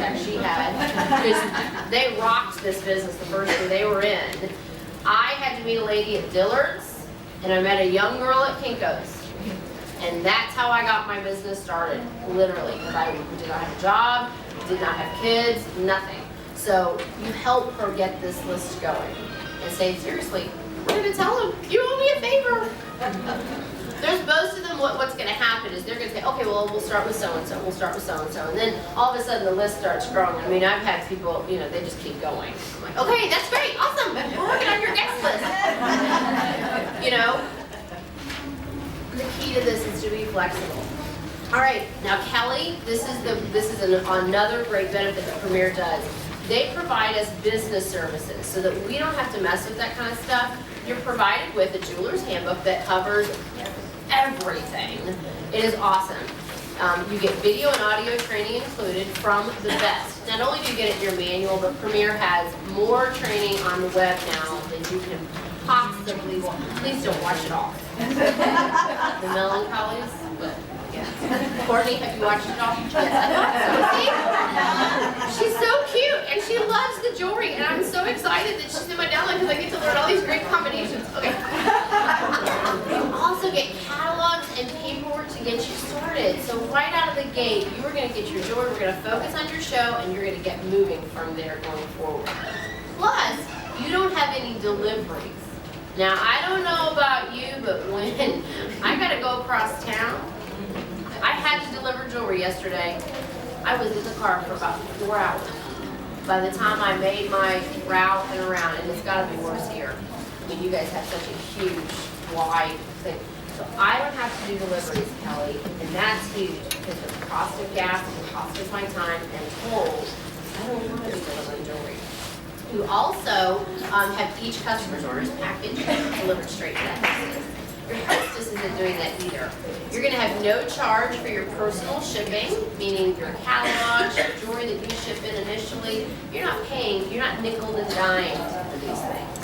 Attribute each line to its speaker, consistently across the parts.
Speaker 1: that she had, because they rocked this business the first year they were in. I had to meet a lady at Dillard's, and I met a young girl at Kinko's. And that's how I got my business started, literally, because I did not have a job, did not have kids, nothing. So you help her get this list going and say, seriously, we're going to tell them, you owe me a favor. There's most of them, what's going to happen is they're going to say, okay, well, we'll start with so-and-so, we'll start with so-and-so. And then all of a sudden the list starts growing. I mean, I've had people, you know, they just keep going. I'm like, okay, that's great, awesome, we're working on your guest list. You know? The key to this is to be flexible. All right, now Kelly, this is another great benefit that Premier does. They provide us business services so that we don't have to mess with that kind of stuff. You're provided with a jeweler's handbook that covers everything. It is awesome. You get video and audio training included from the best. Not only do you get it in your manual, but Premier has more training on the web now than you can possibly want. Please don't watch it all. The Melancholies, but yeah. Courtney, have you watched it all? Yes. See? She's so cute, and she loves the jewelry, and I'm so excited that she's in my downline because I get to learn all these great combinations. Okay. You also get catalogs and paperwork to get you started. So right out of the gate, you are going to get your jewelry, we're going to focus on your show, and you're going to get moving from there going forward. Plus, you don't have any deliveries. Now, I don't know about you, but when I got to go across town, I had to deliver jewelry yesterday. I was in the car for about 4 hours. By the time I made my route and around, and it's got to be worse here. I mean, you guys have such a huge, wide thing. So I don't have to do deliveries, Kelly, and that's huge because of the cost of gas, the cost of my time, and tolls. I don't want to be delivering jewelry. You also have each customer's orders packaged and delivered straight to that business. Your hostess isn't doing that either. You're going to have no charge for your personal shipping, meaning your catalogs, your jewelry that you ship in initially. You're not paying, you're not nickel and dimed for these things.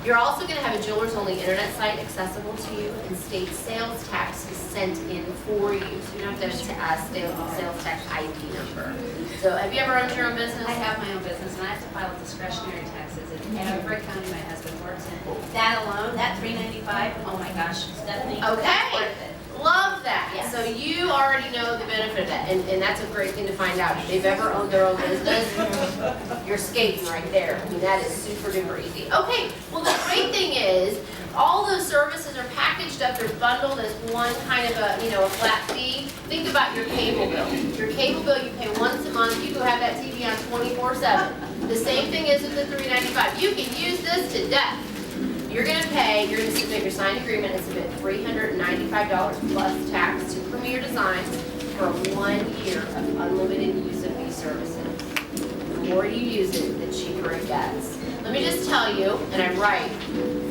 Speaker 1: You're also going to have a jeweler's-only internet site accessible to you, and state sales tax is sent in for you. So you don't have to have a sales tax ID number. So have you ever owned your own business?
Speaker 2: I have my own business, and I have to file discretionary taxes in every county my husband works in. That alone, that $395, oh my gosh, Stephanie, that's
Speaker 1: Okay.
Speaker 2: worth it.
Speaker 1: Love that.
Speaker 2: Yes.
Speaker 1: So you already know the benefit of that, and that's a great thing to find out. If they've ever owned their own business, you're skating right there. I mean, that is super duper easy. Okay, well the great thing is, all those services are packaged up, they're bundled as one kind of a, a flat fee. Think about your cable bill. Your cable bill you pay once a month, you go have that TV on 24/7. The same thing is with the $395. You can use this to death. You're going to submit your signed agreement and submit $395 plus tax to Premier Designs for 1 year of unlimited use of these services. The more you use it, the cheaper it gets. Let me just tell you, and I write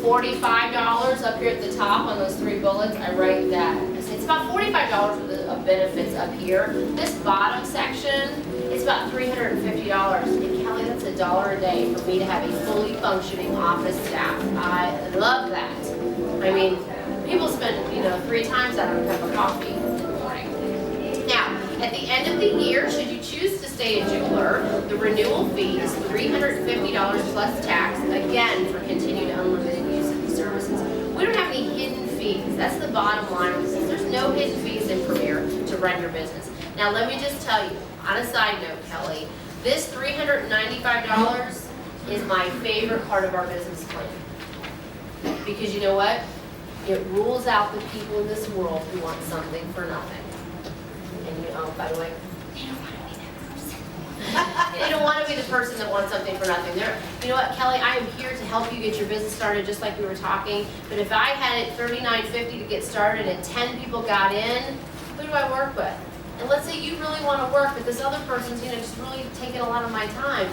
Speaker 1: $45 up here at the top on those 3 bullets, I write that. It's about $45 worth of benefits up here. This bottom section, it's about $350. And Kelly, that's $1 a day for me to have a fully functioning office staff. I love that. I mean, people spend, 3 times that on a cup of coffee in the morning. Now, at the end of the year, should you choose to stay a jeweler, the renewal fee is $350 plus tax, again, for continued unlimited use of these services. We don't have any hidden fees. That's the bottom line. There's no hidden fees in Premier to run your business. Now, let me just tell you, on a side note, Kelly, this $395 is my favorite part of our business plan. Because you know what? It rules out the people in this world who want something for nothing. And by the way, they don't want to be that person. They don't want to be the person that wants something for nothing. You know what, Kelly, I am here to help you get your business started just like we were talking. But if I had it $39.50 to get started and 10 people got in, who do I work with? And let's say you really want to work, but this other person's, just really taking a lot of my time.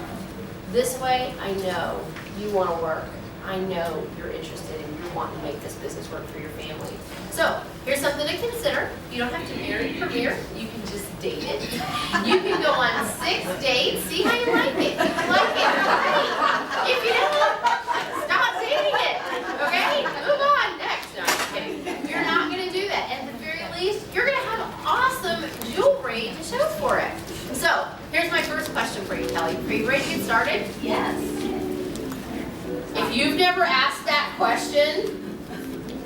Speaker 1: This way, I know you want to work. I know you're interested and you want to make this business work for your family. So, here's something to consider. You don't have to marry Premier. You can just date it. You can go on 6 dates. See how you like it. If you like it, great. If you don't, stop dating it. Okay? Move on. Next. No, I'm just kidding. You're not going to do that. At the very least, you're going to have awesome jewelry to show for it. So, here's my first first question for you, Kelly. Are you ready to get started?
Speaker 2: Yes.
Speaker 1: If you've never asked that question,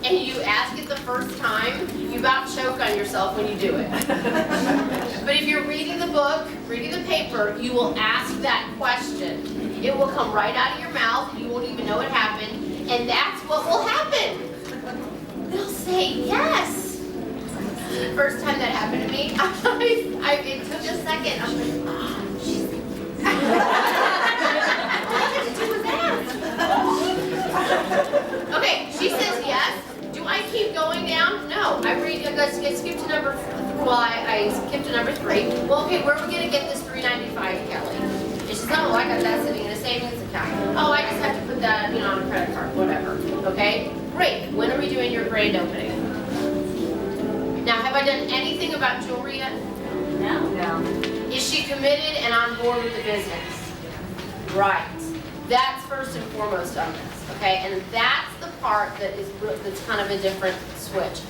Speaker 1: and you ask it the first time, you about choke on yourself when you do it. But if you're reading the book, reading the paper, you will ask that question. It will come right out of your mouth, you won't even know it happened, and that's what will happen. They'll say yes. First time that happened to me, it took a second. I'm like, oh, she's what did I have to do with that? Okay, she says yes. Do I keep going down? No. I skipped to number, I skipped to number 3. Well, okay, where are we gonna get this $3.95, Kelly? And she says, oh, I got that sitting in a savings account. Oh, I just have to put that, on a credit card, whatever. Okay, great. When are we doing your grand opening? Now, have I done anything about jewelry yet?
Speaker 2: No.
Speaker 3: No.
Speaker 1: Is she committed and on board with the business? Right. That's first and foremost on this, okay? And that's the part that's kind of a different switch.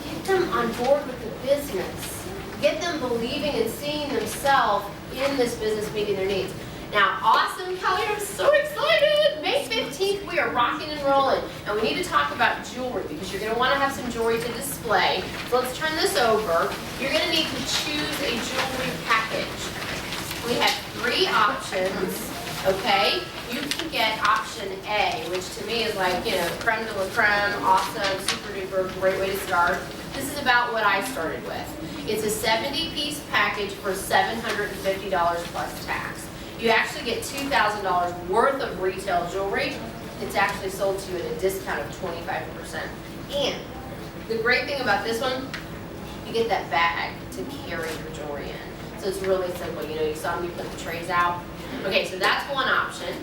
Speaker 1: Get them on board with the business. Get them believing and seeing themselves in this business meeting their needs. Now, awesome, Kelly, I'm so excited! May 15th, we are rocking and rolling. And we need to talk about jewelry because you're gonna wanna have some jewelry to display. So let's turn this over. You're gonna need to choose a jewelry package. We have 3 options, okay? You can get option A, which to me is like, creme de la creme, awesome, super duper, great way to start. This is about what I started with. It's a 70-piece package for $750 plus tax. You actually get $2,000 worth of retail jewelry. It's actually sold to you at a discount of 25%. And the great thing about this one, you get that bag to carry your jewelry in. So it's really simple. You saw me put the trays out. Okay, so that's one option.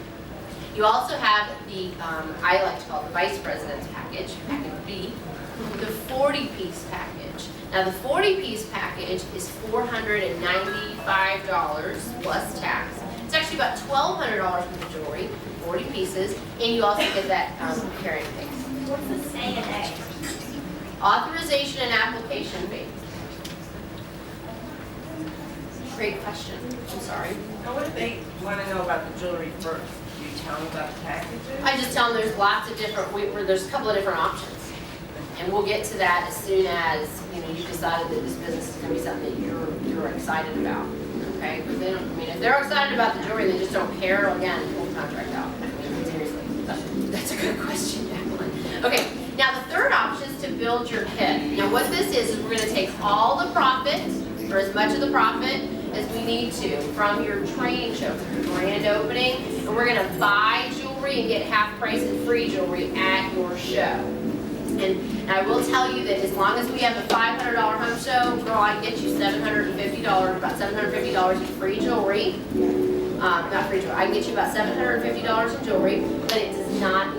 Speaker 1: You also have the, I like to call it the Vice President's package, package B, the 40-piece package. Now the 40-piece package is $495 plus tax. It's actually about $1,200 worth of jewelry, 40 pieces, and you also get that carrying case.
Speaker 2: What's the A and A?
Speaker 1: Authorization and application fee. Great question. I'm sorry.
Speaker 3: Now, what if they want to know about the jewelry first? Do you tell them about the packages?
Speaker 1: I just tell them there's lots of different, there's a couple of different options. And we'll get to that as soon as, you decided that this business is going to be something that you're excited about. Okay? But they don't, if they're excited about the jewelry, they just don't care, again, pull the contract out. Seriously. That's a good question, Jacqueline. Okay, now the third option is to build your kit. Now what this is we're going to take all the profit, or as much of the profit as we need to, from your training show, from your grand opening, and we're going to buy jewelry and get half price and free jewelry at your show. And I will tell you that as long as we have a $500 home show, girl, I can get you $750, about $750 in free jewelry. Not free jewelry, I can get you about $750 in jewelry, but it does not